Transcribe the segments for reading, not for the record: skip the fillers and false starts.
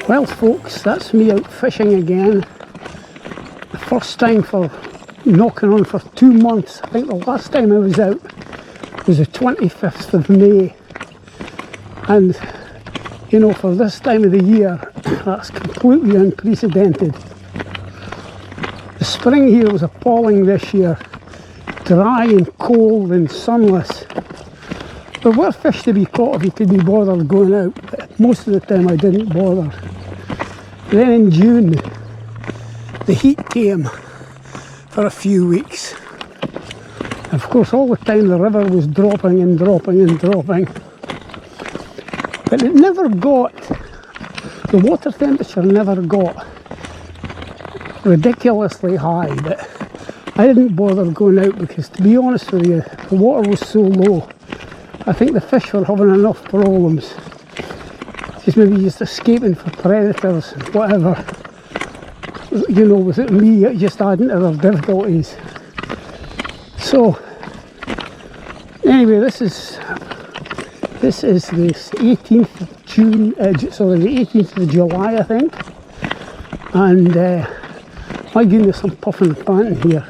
Well folks, that's me out fishing again. The first time for knocking on for 2 months. I think the last time I was out was the 25th of May. And you know, for this time of the year, that's completely unprecedented. The spring here was appalling this year. Dry and cold and sunless. There were fish to be caught if you could be bothered going out, but most of the time I didn't bother. Then in June, the heat came for a few weeks. Of course, all the time the river was dropping and dropping and dropping. But it never got, the water temperature never got ridiculously high. But I didn't bother going out because, to be honest with you, the water was so low. I think the fish were having enough problems. Just maybe just escaping for predators and whatever. You know, with it, me just adding to their difficulties. So, anyway, this is the 18th of June, sorry, the 18th of July, I think. And my goodness, I'm puffing and panting here.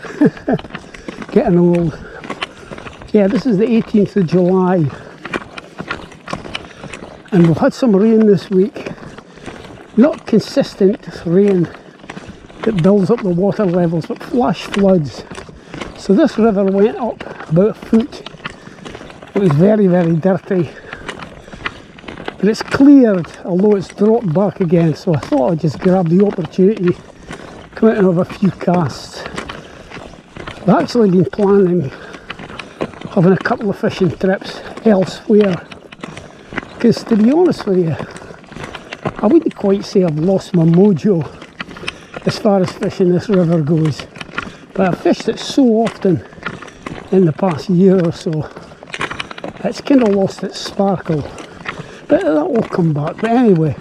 Getting old. Yeah, this is the 18th of July. And we've had some rain this week. Not consistent rain that builds up the water levels, but flash floods. So this river went up about a foot It was very, very dirty. But it's cleared, although it's dropped back again, so I thought I'd just grab the opportunity, come out and have a few casts. I've actually been planning having a couple of fishing trips elsewhere, because to be honest with you, I wouldn't quite say I've lost my mojo as far as fishing this river goes, but I've fished it so often in the past year or so, it's kind of lost its sparkle. But that will come back. But anyway,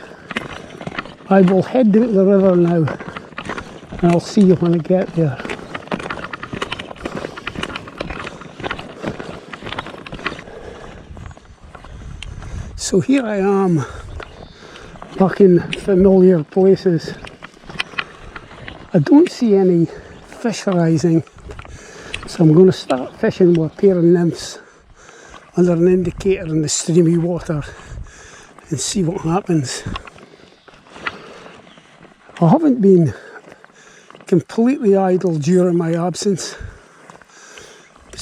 I will head down the river now, and I'll see you when I get there. So here I am, back in familiar places. I don't see any fish rising, so I'm going to start fishing with a pair of nymphs under an indicator in the streamy water and see what happens. I haven't been completely idle during my absence.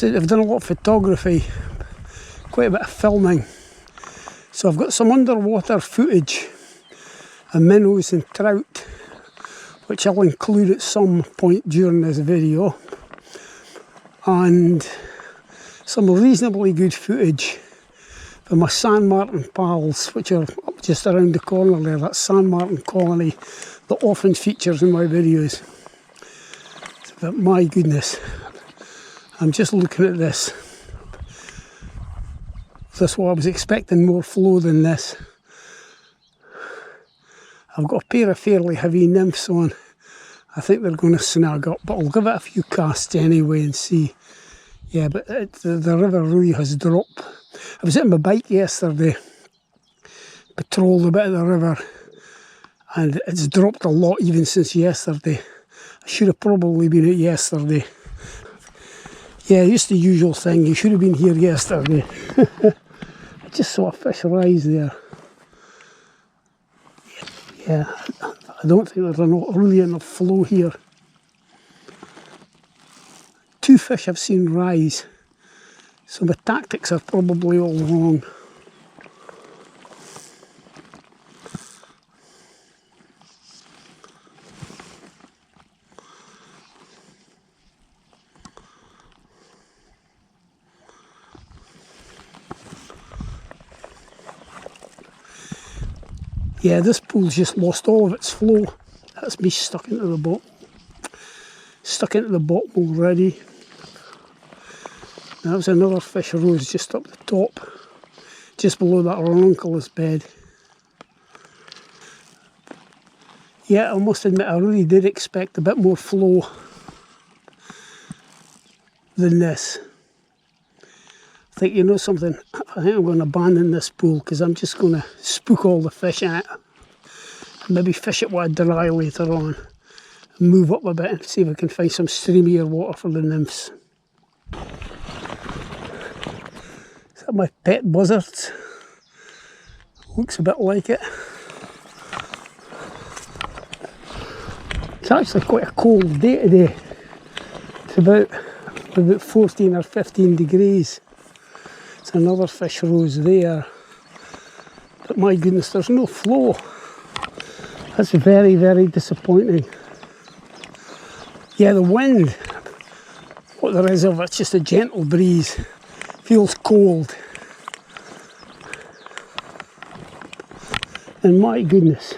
I've done a lot of photography, quite a bit of filming. So I've got some underwater footage of minnows and trout, which I'll include at some point during this video, and some reasonably good footage for my San Martin pals, which are up just around the corner there, that San Martin colony that often features in my videos. But my goodness, I'm just looking at this. That's what I was expecting, more flow than this. I've got a pair of fairly heavy nymphs on. I think they're going to snag up, but I'll give it a few casts anyway and see. Yeah, but the river really has dropped. I was at my bike yesterday, patrolled a bit of the river, and it's dropped a lot even since yesterday. I should have probably been out yesterday. Yeah, it's the usual thing, you should have been here yesterday. I just saw a fish rise there. Yeah, I don't think there's really enough flow here. 2 fish I've seen rise, so my tactics are probably all wrong. Yeah, this pool's just lost all of its flow. That's me stuck into the bottom. Stuck into the bottom already. That was another fish rose just up the top, just below that ranunculus bed. Yeah, I must admit, I really did expect a bit more flow than this. I think, you know something, I think I'm going to abandon this pool because I'm just going to spook all the fish in it. And maybe fish it with a dry later on. And move up a bit and see if I can find some streamier water for the nymphs. Is that my pet buzzards? Looks a bit like it. It's actually quite a cold day today. It's about 14 or 15 degrees. It's another fish rose there. But my goodness, there's no flow. That's very, very disappointing. Yeah, the wind, what there is of it's just a gentle breeze. Feels cold. And my goodness,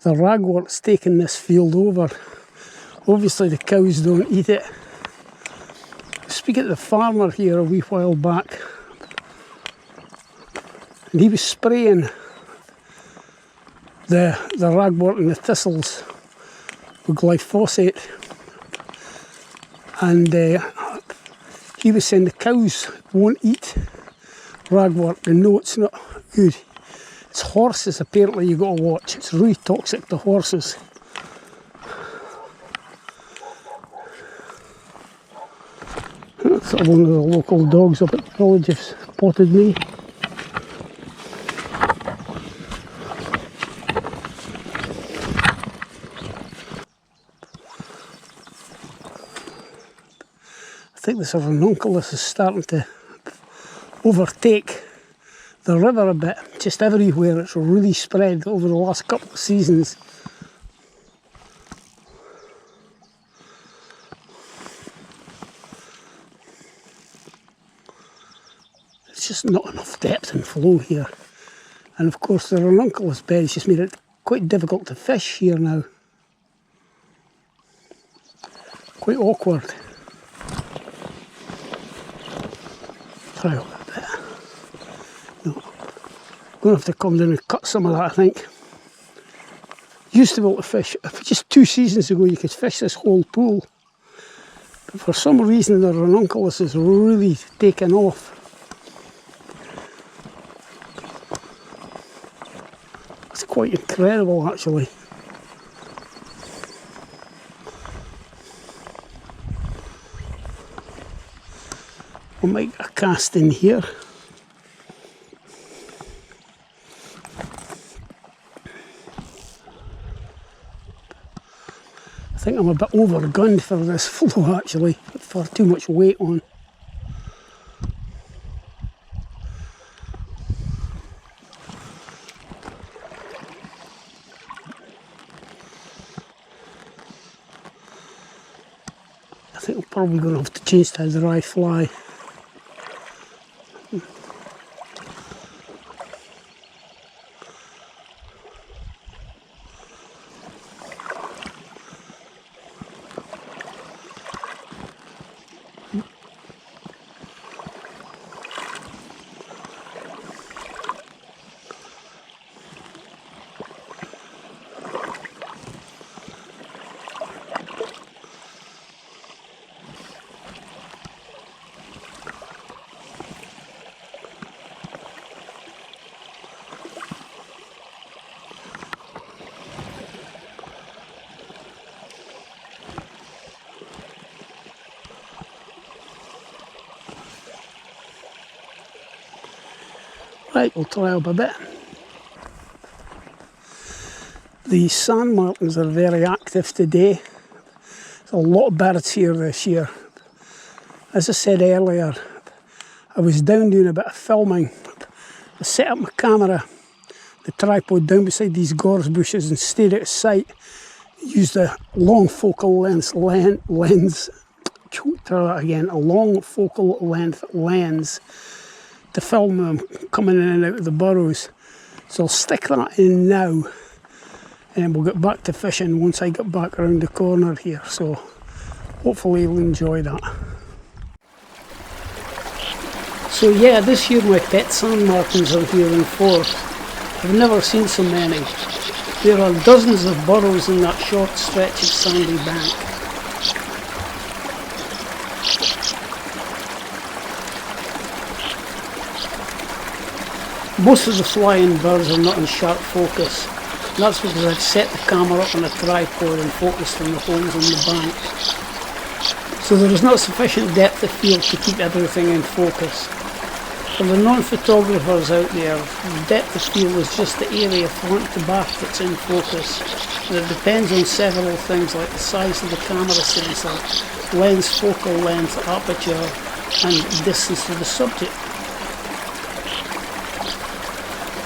the ragwort's taken this field over. Obviously the cows don't eat it. Speaking to the farmer here a wee while back, and he was spraying the ragwort and the thistles with glyphosate, and he was saying the cows won't eat ragwort and no, it's not good. It's horses apparently you got to watch. It's really toxic to horses. That's one of the local dogs up at the village have spotted me. I think this ranunculus is starting to overtake the river a bit. Just everywhere it's really spread over the last couple of seasons. It's just not enough depth and flow here. And of course the ranunculus beds just made it quite difficult to fish here now. Quite awkward. Try a bit. No. Gonna have to come down and cut some of that, I think. Used to be able to fish, just 2 seasons ago you could fish this whole pool. But for some reason the ranunculus has really taken off. It's quite incredible actually. We'll make a cast in here. I think I'm a bit overgunned for this flow actually, for too much weight on. I think I'm probably going to have to change to a dry fly. Right, we'll try up a bit. The sand martins are very active today. There's a lot of birds here this year. As I said earlier, I was down doing a bit of filming. I set up my camera, the tripod down beside these gorse bushes and stayed out of sight. Used a long focal length lens. Try that again, a long focal length lens to film them coming in and out of the burrows. So I'll stick that in now and we'll get back to fishing once I get back around the corner here. So hopefully you'll enjoy that. So yeah, this year my pet sand martins are here in force. I've never seen so many. There are dozens of burrows in that short stretch of sandy bank. Most of the flying birds are not in sharp focus. That's because I've set the camera up on a tripod and focused on the holes in the bank. So there is not sufficient depth of field to keep everything in focus. For the non-photographers out there, the depth of field is just the area front to back that's in focus. And it depends on several things like the size of the camera sensor, lens focal length, aperture, and distance to the subject.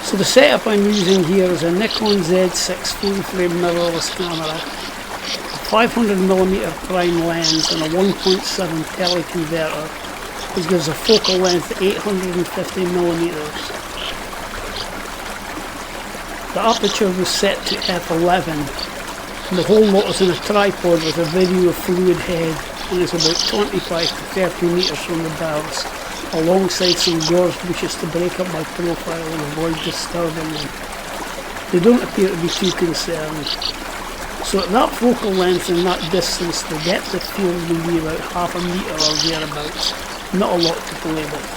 So the setup I'm using here is a Nikon Z6 full-frame mirrorless camera, a 500mm prime lens and a 1.7 teleconverter, which gives a focal length of 850mm. The aperture was set to f11, and the whole lot is in a tripod with a video fluid head, and is about 25 to 30 metres from the birds, alongside some gorse bushes to break up my profile and avoid disturbing them. They don't appear to be too concerned. So at that focal length and that distance, the depth of field will be about half a metre or thereabouts. Not a lot to play with.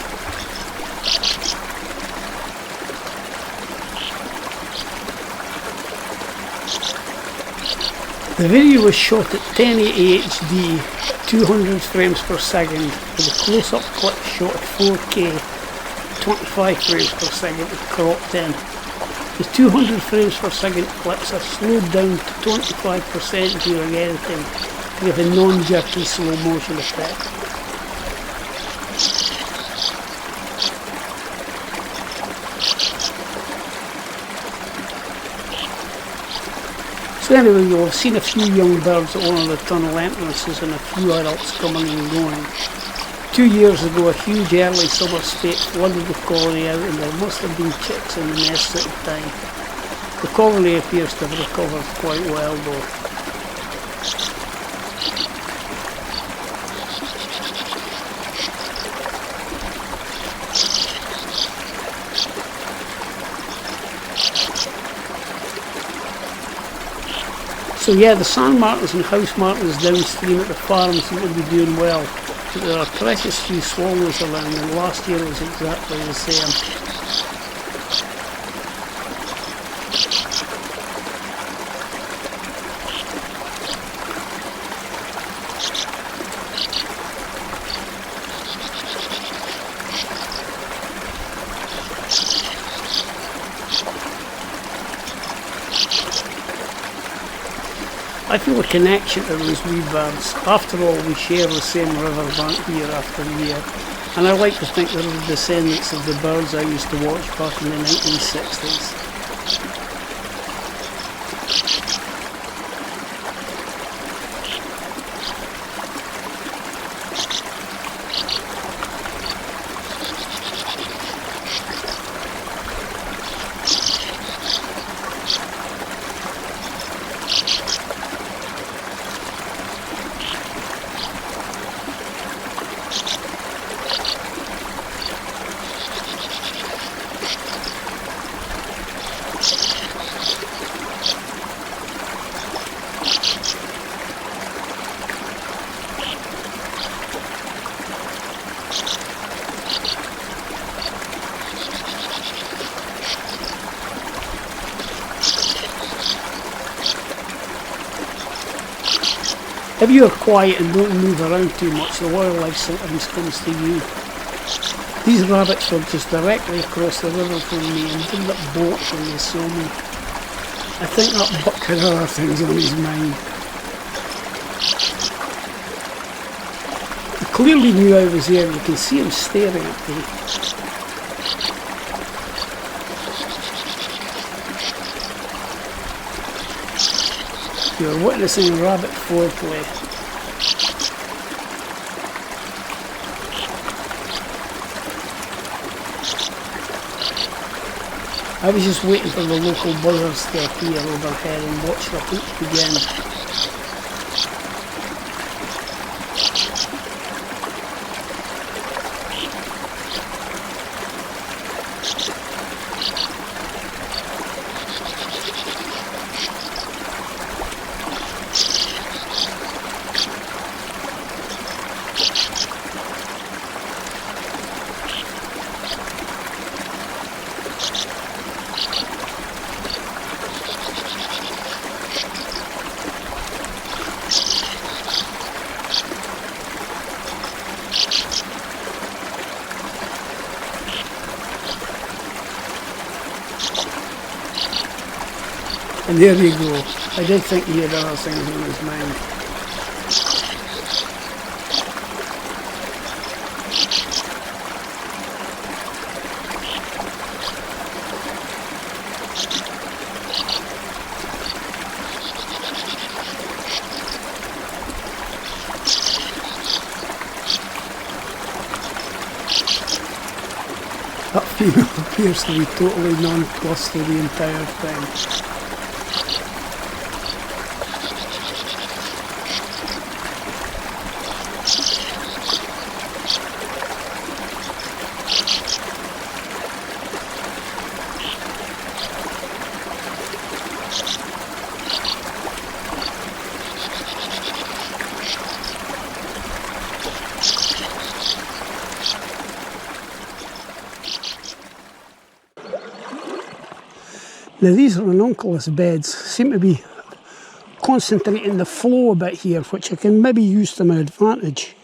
The video was shot at 1080 HD, 200 frames per second, with a close-up clip shot at 4K, 25 frames per second with cropped in. The 200 frames per second clips are slowed down to 25% during editing to give a non-jerky slow motion effect. So anyway, you'll have seen a few young birds at one of the tunnel entrances and a few adults coming and going. 2 years ago, a huge early summer spate flooded the colony out and there must have been chicks in the nest at the time. The colony appears to have recovered quite well though. So yeah, the sand martins and house martins downstream at the farm seem to be doing well, but there are precious few swallows around and last year was exactly the same. I feel a connection to those wee birds. After all, we share the same riverbank year after year, and I like to think they're the descendants of the birds I used to watch back in the 1960s. If you are quiet and don't move around too much, the wildlife sometimes comes to you. These rabbits were just directly across the river from me and didn't bolt when they saw me. I think that buck had other things on his mind. He clearly knew I was there, you can see him staring at me. You're witnessing rabbit foreplay. I was just waiting for the local buzzers to appear overhead and watch the hoot begin. And there you go. I did think he had other things on his mind. That female appears to be totally nonplussed the entire thing. Now these ranunculus beds seem to be concentrating the flow a bit here, which I can maybe use to my advantage.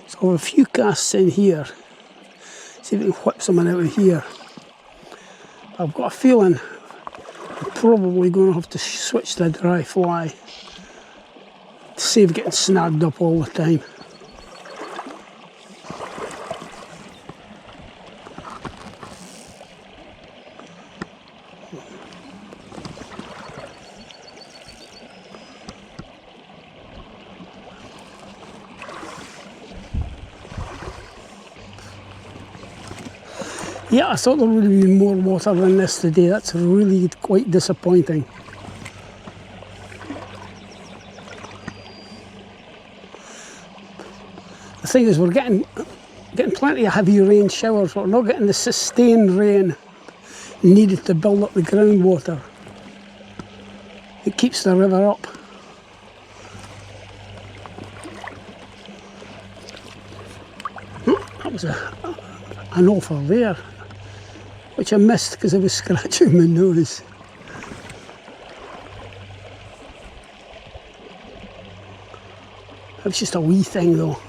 So I'll have a few casts in here, see if we can whip someone out of here. I've got a feeling I'm probably going to have to switch to a dry fly to save getting snagged up all the time. Yeah, I thought there would have been more water than this today. That's really quite disappointing. The thing is, we're getting plenty of heavy rain showers, but we're not getting the sustained rain needed to build up the groundwater. It keeps the river up. That was an offer there, which I missed because I was scratching my nose. It was just a wee thing though.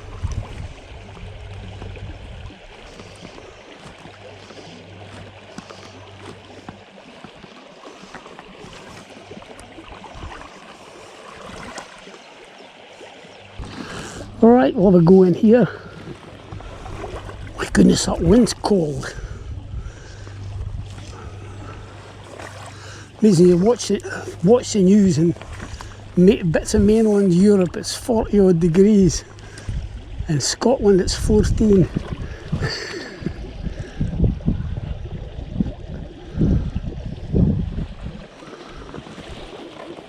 Alright, we'll have a go in here. My goodness, that wind's cold. Means when you watch the news and bits of mainland Europe, it's 40 odd degrees. In Scotland it's 14.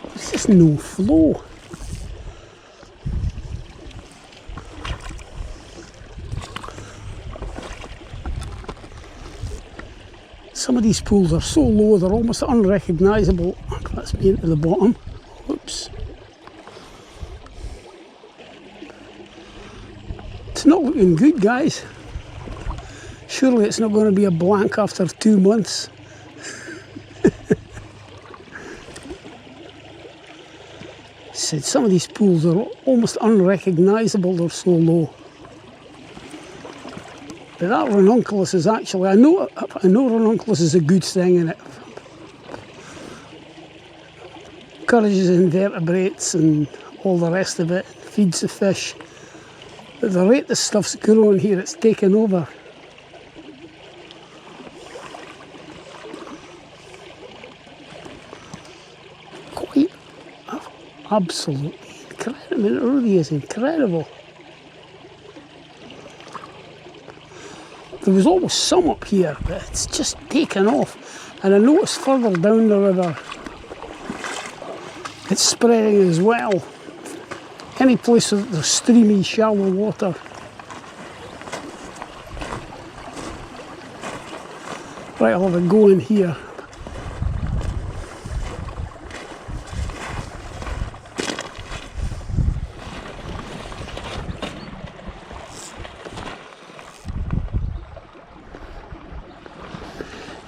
There's just no flow. Some of these pools are so low they're almost unrecognisable. That's me into the bottom. Whoops. It's not looking good, guys. Surely it's not going to be a blank after 2 months. Said some of these pools are almost unrecognisable, they're so low. But that ranunculus is actually, I know ranunculus is a good thing, and it encourages invertebrates and all the rest of it, feeds the fish. But the rate this stuff's growing here, it's taken over. Quite absolutely incredible. I mean, it really is incredible. There was always some up here, but it's just taken off. And I noticed further down the river, it's spreading as well. Any place with there's streamy, shallow water. Right, I'll have a go in here.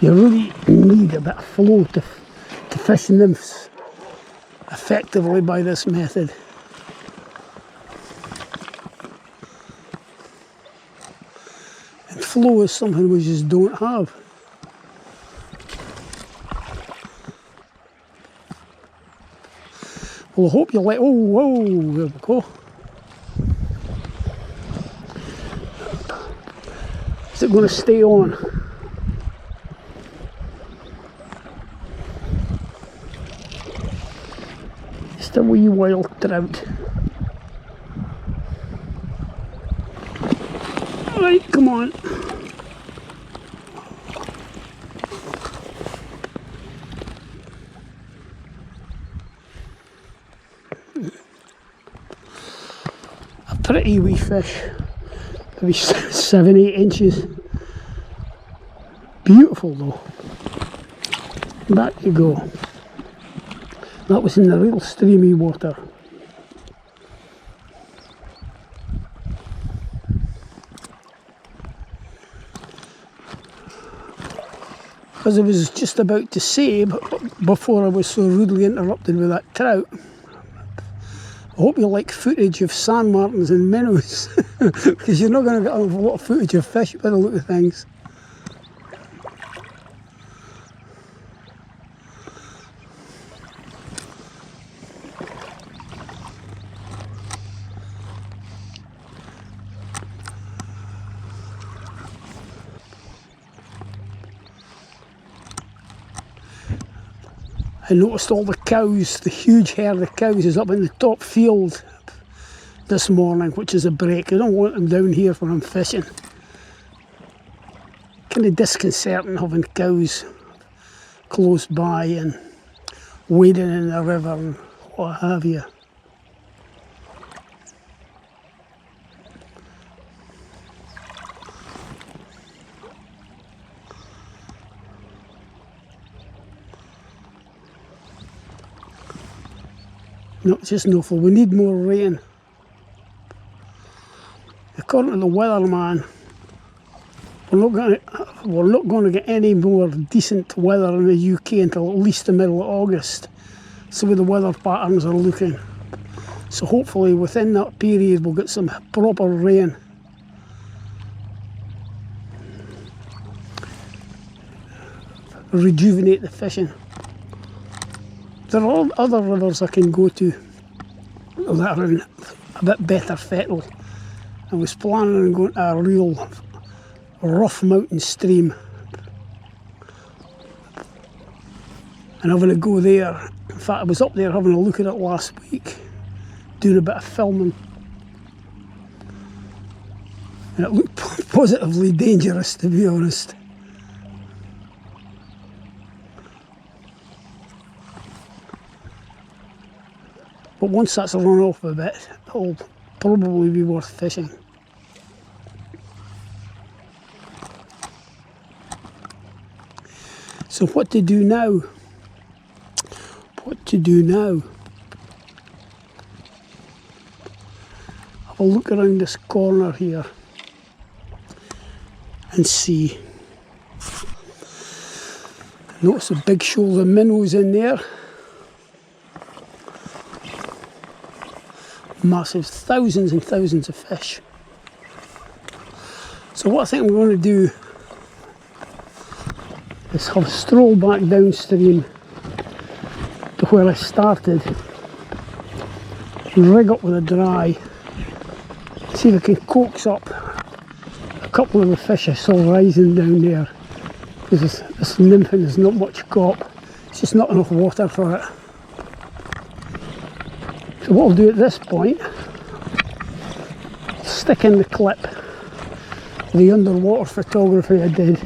You really need a bit of flow to fish nymphs effectively by this method. And flow is something we just don't have. Well, I hope you like, oh, whoa, there we go. Is it going to stay on? Just a wee wild trout. Right, come on. A pretty wee fish, maybe 7-8 inches. Beautiful though. Back you go. That was in the real streamy water. As I was just about to say, but before I was so rudely interrupted with that trout, I hope you like footage of sand martins and minnows, because you're not going to get a lot of footage of fish by the look of things. I noticed all the cows, the huge herd of cows is up in the top field this morning, which is a break. I don't want them down here when I'm fishing. kind of disconcerting having cows close by and wading in the river and what have you. No, it's just no full. We need more rain. According to the weatherman, we're not going to get any more decent weather in the UK until at least the middle of August. So the weather patterns are looking. So hopefully within that period we'll get some proper rain. Rejuvenate the fishing. There are other rivers I can go to that are in a bit better fettle. I was planning on going to a real rough mountain stream and having a go there. In fact, I was up there having a look at it last week, doing a bit of filming, and it looked positively dangerous, to be honest. But once that's run off a bit, it'll probably be worth fishing. So what to do now? What to do now? Have a look around this corner here and see. Notice a big shoal of minnows in there. Massive, thousands and thousands of fish. So what I think I'm going to do is have a stroll back downstream to where I started, rig up with a dry, see if I can coax up a couple of the fish I saw rising down there, because this nymphing has not much caught, it's just not enough water for it. So what I'll do at this point, stick in the clip of the underwater photography I did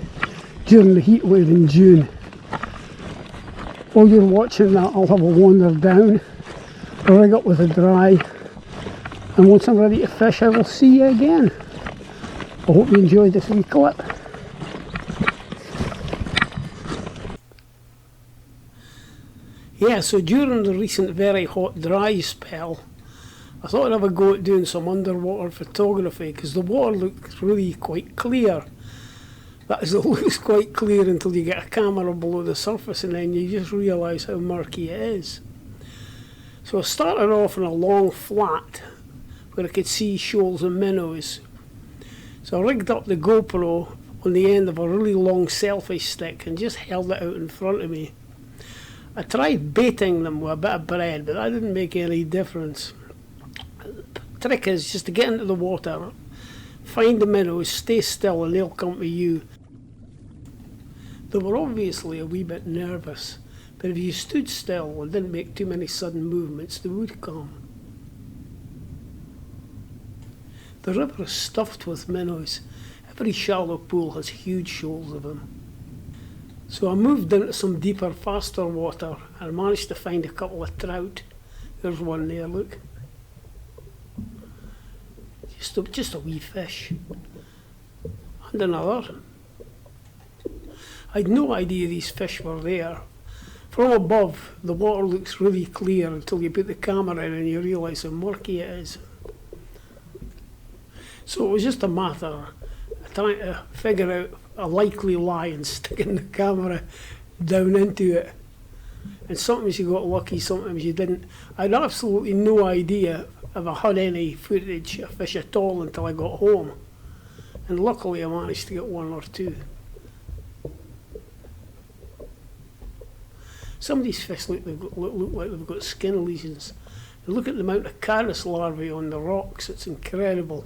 during the heat wave in June. While you're watching that, I'll have a wander down, rig up with a dry, and once I'm ready to fish I will see you again. I hope you enjoyed this wee clip. Yeah, so during the recent very hot dry spell, I thought I'd have a go at doing some underwater photography because the water looks really quite clear. That is, it looks quite clear until you get a camera below the surface and then you just realise how murky it is. So I started off on a long flat where I could see shoals of minnows. So I rigged up the GoPro on the end of a really long selfie stick and just held it out in front of me. I tried baiting them with a bit of bread, but that didn't make any difference. The trick is just to get into the water, find the minnows, stay still and they'll come to you. They were obviously a wee bit nervous, but if you stood still and didn't make too many sudden movements, they would come. The river is stuffed with minnows. Every shallow pool has huge shoals of them. So I moved into some deeper, faster water and managed to find a couple of trout. There's one there, look. Just a wee fish. And another. I had no idea these fish were there. From above, the water looks really clear until you put the camera in and you realise how murky it is. So it was just a matter of trying to figure out a likely lie and sticking the camera down into it. And sometimes you got lucky, sometimes you didn't. I had absolutely no idea if I had any footage of fish at all until I got home. And luckily I managed to get one or two. Some of these fish look like they've got skin lesions. And look at the amount of caddis larvae on the rocks, it's incredible.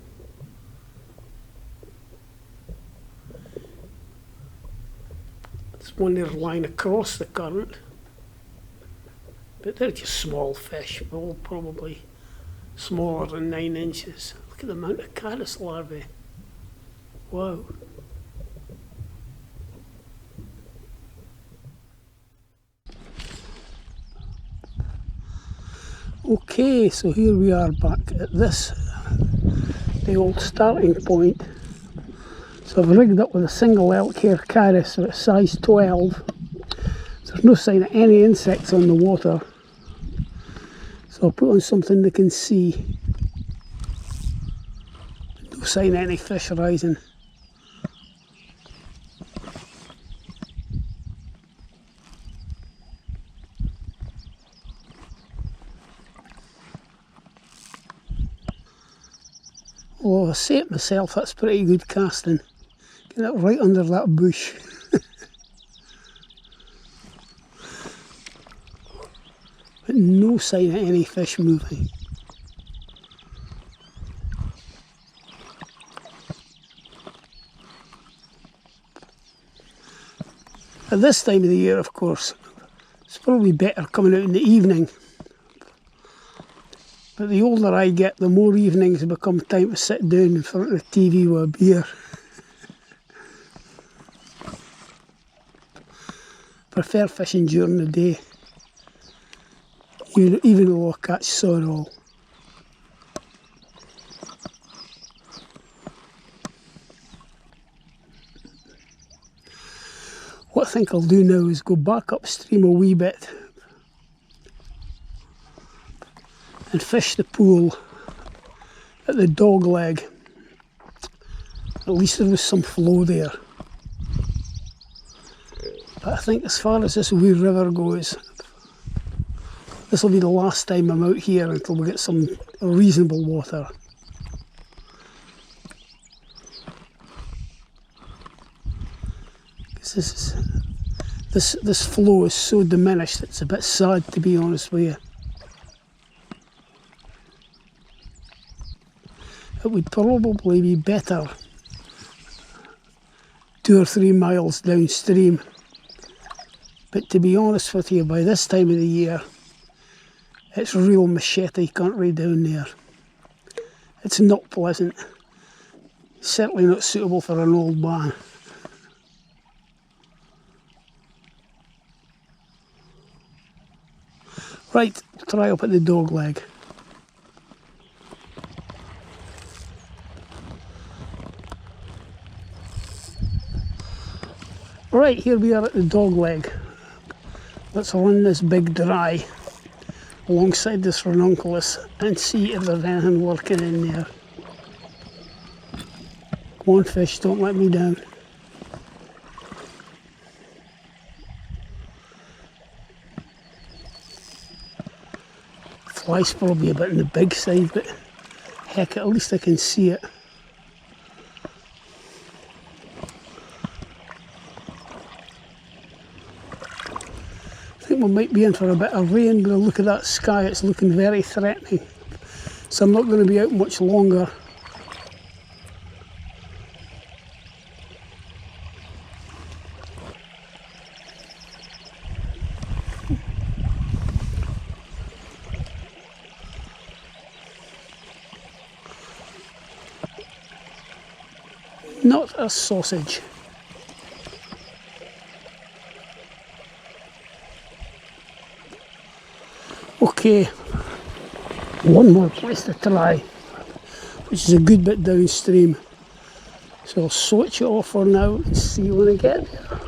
There's one there lying across the current. But they're just small fish, all probably smaller than 9 inches. Look at the amount of caddis larvae. Wow. Okay, so here we are back at this, the old starting point. So I've rigged up with a single elk hair carry, so it's size 12. There's no sign of any insects on the water. So I'll put on something they can see. No sign of any fish rising. Oh, I say it myself, that's pretty good casting. Get it right under that bush. But no sign of any fish moving. At this time of the year, of course, it's probably better coming out in the evening. But the older I get, the more evenings become time to sit down in front of the TV with a beer. Prefer fishing during the day, even though I catch sorrel. What I think I'll do now is go back upstream a wee bit and fish the pool at the dog leg. At least there was some flow there. But I think as far as this wee river goes, this will be the last time I'm out here until we get some reasonable water. Because this flow is so diminished, it's a bit sad, to be honest with you. It would probably be better 2 or 3 miles downstream. But to be honest with you, by this time of the year, it's real machete country down there. It's not pleasant. Certainly not suitable for an old man. Right, try up at the dog leg. Right, here we are at the dog leg. Let's run this big dry alongside this ranunculus and see if there's anything working in there. Come on fish, don't let me down. Fly's probably a bit on the big side, but heck, at least I can see it. I think we might be in for a bit of rain, but look at that sky, it's looking very threatening. So I'm not going to be out much longer. Not a sausage. Okay, one more place to try, which is a good bit downstream. So I'll switch it off for now and see when I get there.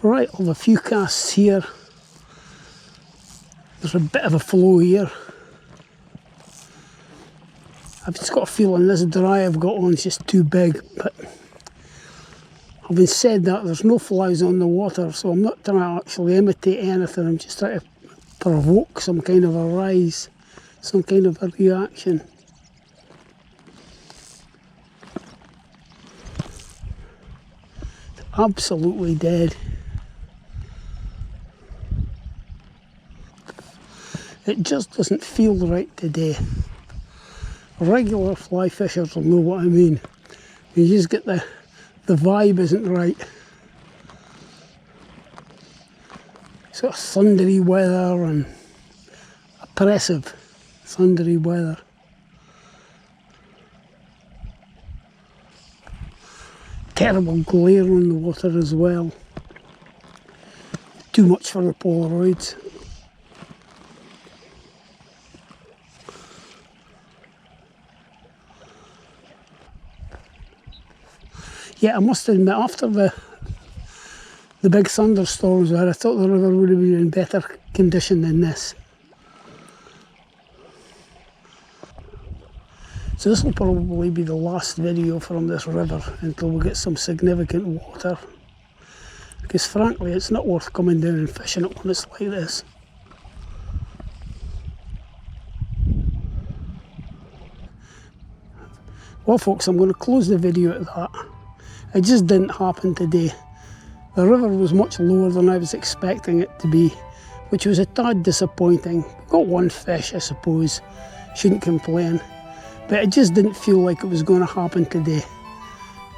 Right, I'll have a few casts here. There's a bit of a flow here. I've just got a feeling this dry I've got on is just too big, but having said that, there's no flies on the water, so I'm not trying to actually imitate anything. I'm just trying to provoke some kind of a rise, some kind of a reaction. Absolutely dead. It just doesn't feel right today. Regular fly fishers will know what I mean. You just get the vibe isn't right. Sort of thundery weather and oppressive thundery weather. Terrible glare on the water as well. Too much for the Polaroids. Yeah, I must admit, after the big thunderstorms where I thought the river would have been in better condition than this. So this will probably be the last video from this river until we get some significant water. Because frankly, it's not worth coming down and fishing it when it's like this. Well folks, I'm going to close the video at that. It just didn't happen today. The river was much lower than I was expecting it to be, which was a tad disappointing. Got one fish, I suppose. Shouldn't complain. But it just didn't feel like it was going to happen today.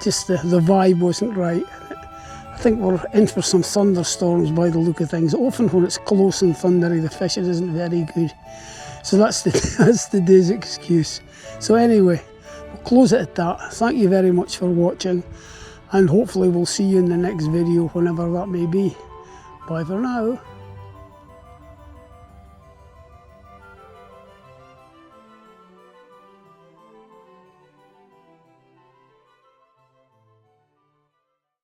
Just the vibe wasn't right. I think we're in for some thunderstorms by the look of things. Often when it's close and thundery, the fishing isn't very good. So that's the day's excuse. So anyway, we'll close it at that. Thank you very much for watching, and hopefully we'll see you in the next video, whenever that may be. Bye for now.